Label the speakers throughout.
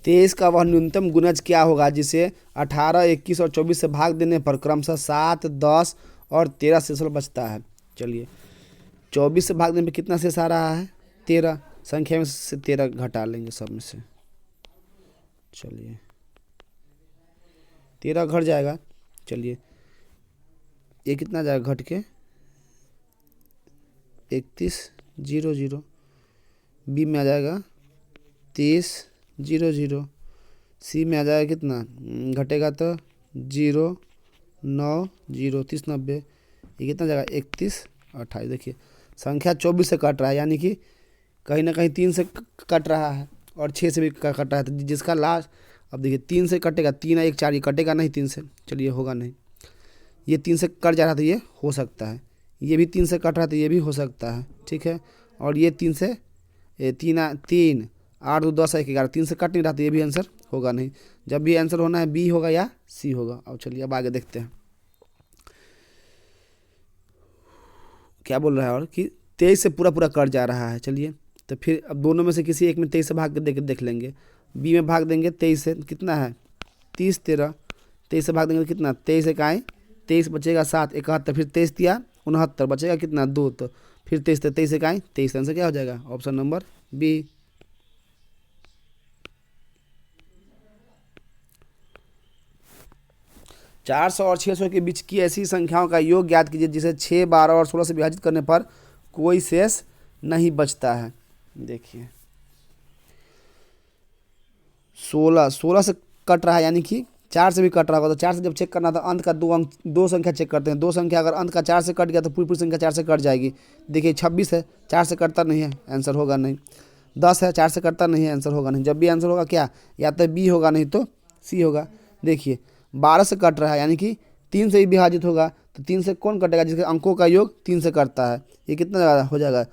Speaker 1: 23 का वह न्यूनतम गुणज क्या होगा जिसे 18, 21 और 24 से भाग देने पर क्रमशः 7, 10 और 13 शेषफल बचता है। चलिए 24 से भाग देने पर कितना शेष आ रहा है 13, संख्या में से 13 घटा लेंगे सब में से। चलिए 13 घट जाएगा। चलिए ये कितना जाएगा घट के 31,00, बी में आ जाएगा 30,00, सी में आ जाएगा कितना घटेगा तो 0, 9, 0, 30, 90, ये कितना जाएगा 31, 28। देखिए संख्या 24 से कट रहा है, यानी कि कहीं ना कहीं 3 से कट रहा है और 6 से भी कट रहा है, तो जिसका लास्ट अब देखिए 3 से कटेगा, 3 1 4, ये कटेगा नहीं 3 से। चलिए होगा नहीं, ये 3 से कट जा रहा था, ये हो सकता है, ये भी 3 से कट रहा था, ये भी हो सकता है, ठीक है। और ये 3 से 3 8 2 10 1 11, 3 से कट नहीं रहा था, ये भी आंसर होगा नहीं। जब भी आंसर होना है बी होगा या सी होगा। अब चलिए अब आगे देखते हैं क्या बोल रहा है, और कि 23 से पूरा पूरा कट जा रहा है। चलिए तो फिर अब दोनों में से किसी एक में 23 से भाग के देख लेंगे। बी में भाग देंगे 23 से, कितना है 30, 13, 23 से भाग देंगे तो कितना 23 एक आए 23 बचेगा 7, 71, फिर 23 दिया 69, बचेगा कितना 2, तो फिर 23 23 एक आए 23, आंसर क्या हो जाएगा ऑप्शन नंबर बी। 400 और 600 के बीच की ऐसी संख्याओं का योग ज्ञात कीजिए जिसे 6, 12 और 16 से विभाजित करने पर कोई शेष नहीं बचता है। देखिए 16 से कट रहा है, यानी कि 4 से भी कट रहा होगा, तो 4 से जब चेक करना था अंत का दो संख्या चेक करते हैं। दो संख्या अगर अंत का 4 से कट गया तो पूरी पूरी संख्या 4 से कट जाएगी। देखिए 26 है, 4 से कटता नहीं है, आंसर होगा नहीं। 10 है, 4 से कटता नहीं है, आंसर होगा नहीं। जब भी आंसर होगा क्या, या तो बी होगा नहीं तो सी होगा। देखिए 12 से कट रहा है, यानी कि 3 से ही विभाजित होगा, तो 3 से कौन कटेगा जिसके अंकों का योग 3 से कटता है। ये कितना हो जाएगा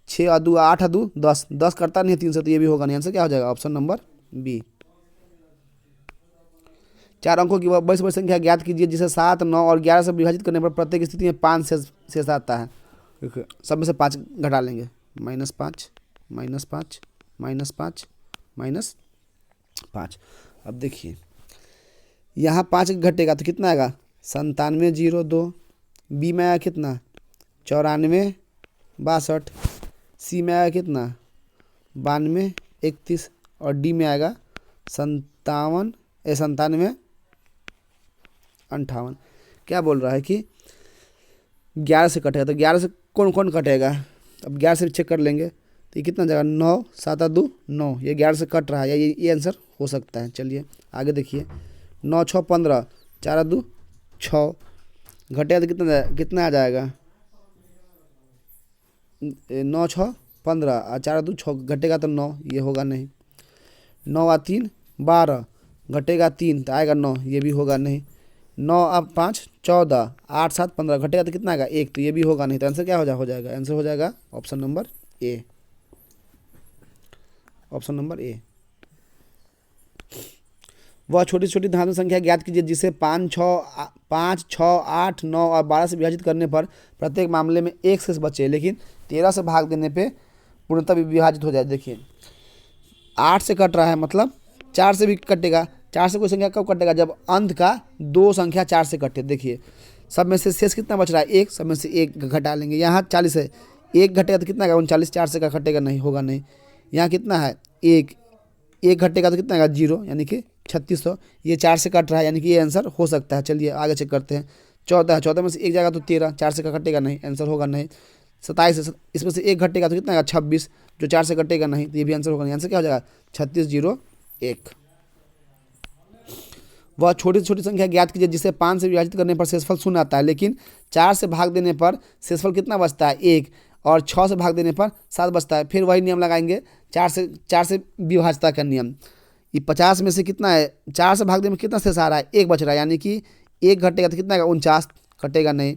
Speaker 1: 6 और 2 8 और 2 10, 10 कटता नहीं है 3 से, तो ये भी होगा नहीं। आंसर क्या हो जाएगा ऑप्शन नंबर बी। 4 अंकों की बड़ी से बड़ी संख्या ज्ञात कीजिए जिसे 7, 9 और 11 से विभाजित करने पर प्रत्येक स्थिति में 5 शेष आता है। सब में से 5 घटा लेंगे, -5, -5, -5, -5। अब देखिए यहाँ 5 घटेगा तो कितना आएगा 97, 0, 2। बी में आया कितना 94, 62। सी में आया कितना 92, 31। और डी में आएगा 97, 58। क्या बोल रहा है कि 11 से कटेगा, तो 11 से कौन कौन कटेगा, अब 11 से चेक कर लेंगे तो ये कितना जाएगा 9, 7 और 2 9, ये 11 से कट रहा है, या ये आंसर हो सकता है। चलिए आगे देखिए 9, 6, 15, 4 और 2 6, घटेगा तो कितना आ जाएगा 9, 6, 15 और 4 और 2 6, घटेगा तो 9, ये होगा नहीं। 9 और 3 12, घटेगा 3 तो आएगा 9, ये भी होगा नहीं। 9 और 5 14, 8 7 15, घटेगा तो कितना आएगा 1, तो ये भी होगा नहीं। तो आंसर क्या हो जाएगा आंसर हो जाएगा option number A, option number A. वह छोटी छोटी धातु संख्या ज्ञात कीजिए जिसे 5, 6, 8, 9 और 12 से विभाजित करने पर प्रत्येक मामले में एक शेष बचे, लेकिन 13 से भाग देने पे पूर्णतः विभाजित हो जाए। देखिए 8 से कट रहा है, मतलब 4 से भी कटेगा। 4 से कोई संख्या कब कटेगा, जब अंत का 2 संख्या 4 से कटे। देखिए सब में से शेष कितना बच रहा है 1, सब में से 1 घटा लेंगे। यहाँ 40 है, 1 घटेगा तो कितना आएगा 39, 4 से का कटेगा नहीं, होगा नहीं। यहाँ कितना है 1 घटेगा तो कितना आएगा 0, यानी कि 3600। ये 4 से कट रहा है, यानी कि ये आंसर हो सकता है। चलिए आगे चेक करते हैं। 14 है, 14 में से 1 जाएगा तो 13, 4 से का कटेगा नहीं, आंसर होगा नहीं। 27 है, इसमें से 1 घटेगा तो कितना आएगा 26, जो 4 से कटेगा नहीं, तो ये भी आंसर होगा नहीं। आंसर क्या हो जाएगा 3601। वह छोटी छोटी संख्या ज्ञात कीजिए जिसे 5 से विभाजित करने पर शेषफल 0 आता है, लेकिन 4 से भाग देने पर शेषफल कितना बचता है 1, और 6 से भाग देने पर 7 बचता है। फिर वही नियम लगाएंगे 4 से विभाजता का नियम। ये 50 में से कितना है 4 से भाग देने में कितना शेष आ रहा है 1 बच रहा है, यानी कि 1 घटेगा तो कितना आएगा 49, कटेगा नहीं।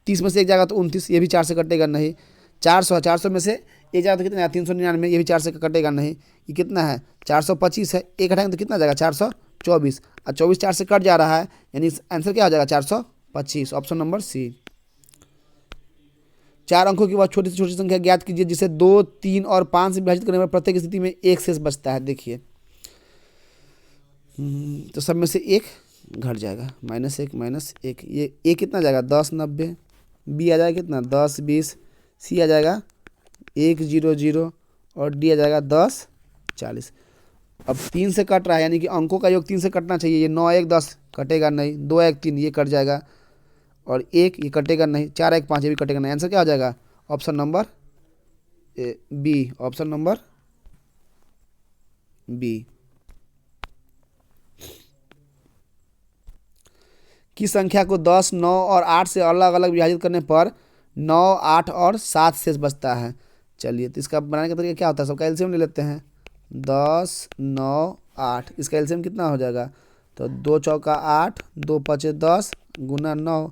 Speaker 1: 30 में से 1 जाएगा तो 29, ये भी 4 से कटेगा नहीं। 400 में से 1 जाएगा तो कितना है 399, ये भी 4 से कटेगा नहीं। ये कितना है 425 है, 1 घटाएंगे तो कितना जाएगा 424, और 24 4 से कट जा रहा है, यानी आंसर क्या हो जाएगा 425, ऑप्शन नंबर सी। 4 अंकों की वह छोटी से छोटी संख्या ज्ञात कीजिए जिसे 2, 3 और 5 से विभाजित करने पर प्रत्येक स्थिति में एक शेष बचता है। देखिए तो सब में से एक घट जाएगा, -1 ये ए कितना जाएगा 10 90, बी आ जाएगा कितना 10 20, सी आ जाएगा 1 0 0 और डी आ जाएगा 10 40। अब 3 से कट रहा है यानी कि अंकों का योग 3 से कटना चाहिए। ये 9 1 10 कटेगा नहीं, 2 1 3 ये कट जाएगा और 1 ये कटेगा नहीं, 4 1 5 ये भी कटेगा नहीं। आंसर क्या हो जाएगा option number B, option number B. की संख्या को 10 9 और 8 से अलग अलग विभाजित करने पर 9 8 और 7 शेष बचता है। चलिए तो इसका बनाने का तरीका क्या होता है, सबका एलसीएम ले लेते हैं। 10 9 8 इसका एलसीएम कितना हो जाएगा, तो 2 चौका 8 2 5 10 गुना 9,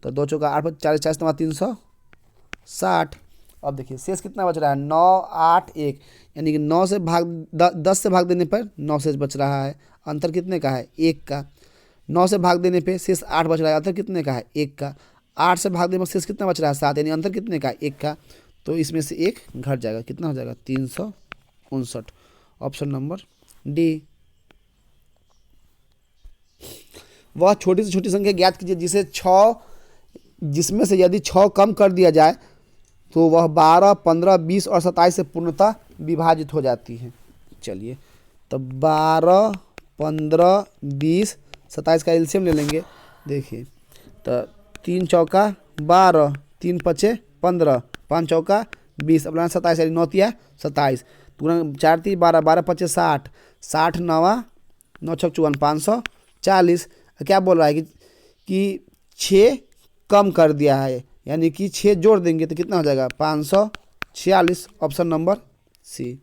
Speaker 1: तो 2 चौका 8 40 40 360। अब देखिए शेष कितना बच रहा है 9 8 1, यानी कि 9 से भाग 10 से भाग देने पर 9 शेष बच रहा है। अंतर कितने का है 1 का। 9 से भाग देने पे शेष 8 बच रहा है, अंतर कितने का है 1 का। 8 से भाग देने पर शेष कितना बच रहा है 7, यानी अंतर कितने का 1 का। तो इसमें से 1 घट जाएगा, कितना हो जाएगा 359, ऑप्शन नंबर डी। वह छोटी से छोटी संख्या ज्ञात कीजिए जिसमें से यदि 6 कम कर दिया जाए तो वह 12 15 20 और 27 से पूर्णतः विभाजित हो जाती है। चलिए तो 12 15 20 27 का एलसीएम ले लेंगे। देखिए तो 3 चौका 12 3 पचे 15 5 चौका 20, अब 27 यानी 9 तिया 27, 4 3 12 12 पचे 60 60 9 9 छक 54 540। क्या बोल रहा है कि 6 कम कर दिया है, यानी कि 6 जोड़ देंगे तो कितना हो जाएगा 546, ऑप्शन नंबर सी।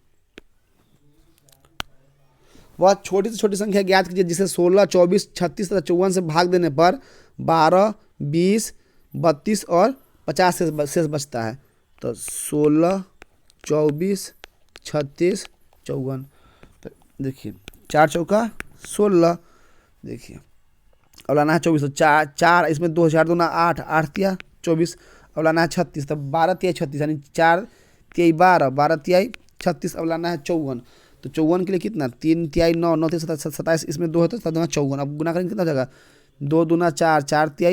Speaker 1: वह छोटी से छोटी संख्या ज्ञात कीजिए जिसे 16 24 36 तथा 54 से भाग देने पर 12 20 32 और 50 शेष बचता है। तो 16 24 36 54, तो देखिए 4 चौका 16, देखिए अब लाना है 24, तो 4 इसमें 2 4 2 8 8 तिया 24, अब लाना है 36, तब 12 तिया 36 यानी 4 तिया 12 12 तिया 36, अब लाना है 54, तो 54 के लिए कितना 3 तिया 9 9 तिया 27, इसमें 2 है तो 54, अब गुना करेंगे कितना हो जाएगा 2 दूना 4 4 तिया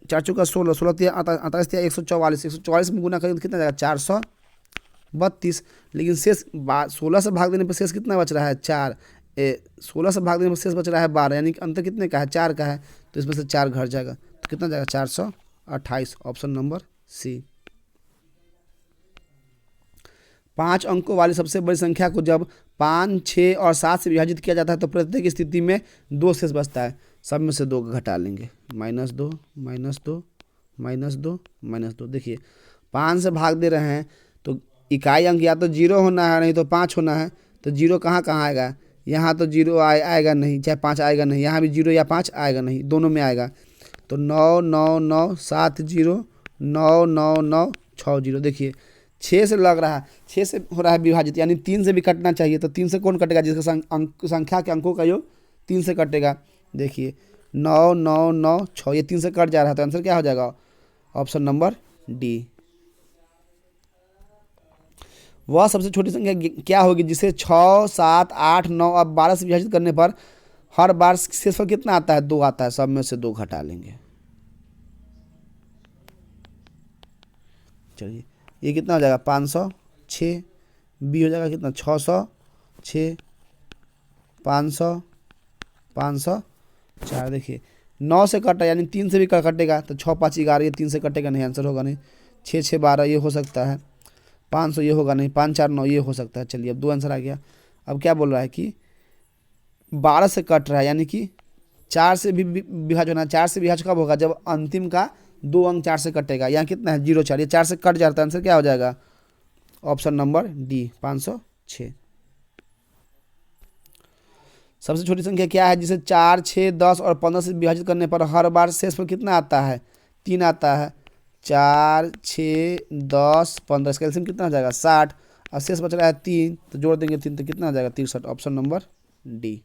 Speaker 1: 4 चौका 16 16 तिया 48 तिया 144 144 में गुना करेंगे तो कितना जाएगा 432। लेकिन शेष 16 से भाग देने पर शेष कितना बच रहा है 4, 16 से भाग देने पर शेष बच रहा है 12, यानी कि अंतर कितने का है 4 का है, तो इसमें से 4 घट जाएगा तो कितना जाएगा 428, ऑप्शन नंबर सी। 5 अंकों वाली सबसे बड़ी संख्या को जब 5 6 और 7 से विभाजित किया जाता है तो प्रत्येक स्थिति में 2 शेष बचता है। सब में से 2 घटा लेंगे, -2 -2 -2 -2। देखिए 5 से भाग दे रहे हैं तो इकाई अंक या तो 0 होना है नहीं तो 5 होना है, तो 0 कहाँ कहाँ आएगा, यहाँ तो 0 आएगा नहीं, चाहे 5 आएगा नहीं, यहाँ भी 0 या 5 आएगा नहीं, दोनों में आएगा। तो 9 9 9 7 0 9 9 9 6 0। देखिए 6 से लग रहा है, 6 से हो रहा है विभाजित, यानी 3 से भी कटना चाहिए, तो 3 से कौन कटेगा जिसका संख्या के अंकों का योग 3 से कटेगा। देखिए 9 9 9 6 ये 3 से कट जा रहा है, तो आंसर क्या हो जाएगा ऑप्शन नंबर डी। वह सबसे छोटी संख्या क्या होगी जिसे 6 7 8 9 और 12 से विभाजित करने पर हर बार शेषफल कितना आता है 2 आता है। सब में से 2 घटा लेंगे। चलिए ये कितना हो जाएगा 506, बी हो जाएगा कितना 606 500 504। देखिए 9 से कटा यानी 3 से भी कटेगा तो 6 5 11, ये 3 से कटेगा नहीं, आंसर होगा नहीं। 6 6 12 ये हो सकता है, 500 ये होगा नहीं, 5 4 9 ये हो सकता है। चलिए अब 2 आंसर आ गया। अब क्या बोल रहा है कि 12 से कट रहा है, यानी कि 4 से भी विभाजन होना। 4 से विभाजन कब होगा जब अंतिम का 2 अंक 4 से कटेगा। यहाँ कितना है 0 4, ये 4 से कट जाता है, आंसर क्या हो जाएगा ऑप्शन नंबर डी 506। सबसे छोटी संख्या क्या है जिसे 4 6 10 और 15 से विभाजित करने पर हर बार शेषफल कितना आता है 3 आता है। 4 6 10 15, इसका एलसीएम कितना हो जाएगा 60, और शेष बच रहा है 3, तो जोड़ देंगे 3 तो कितना हो जाएगा 63, ऑप्शन नंबर डी।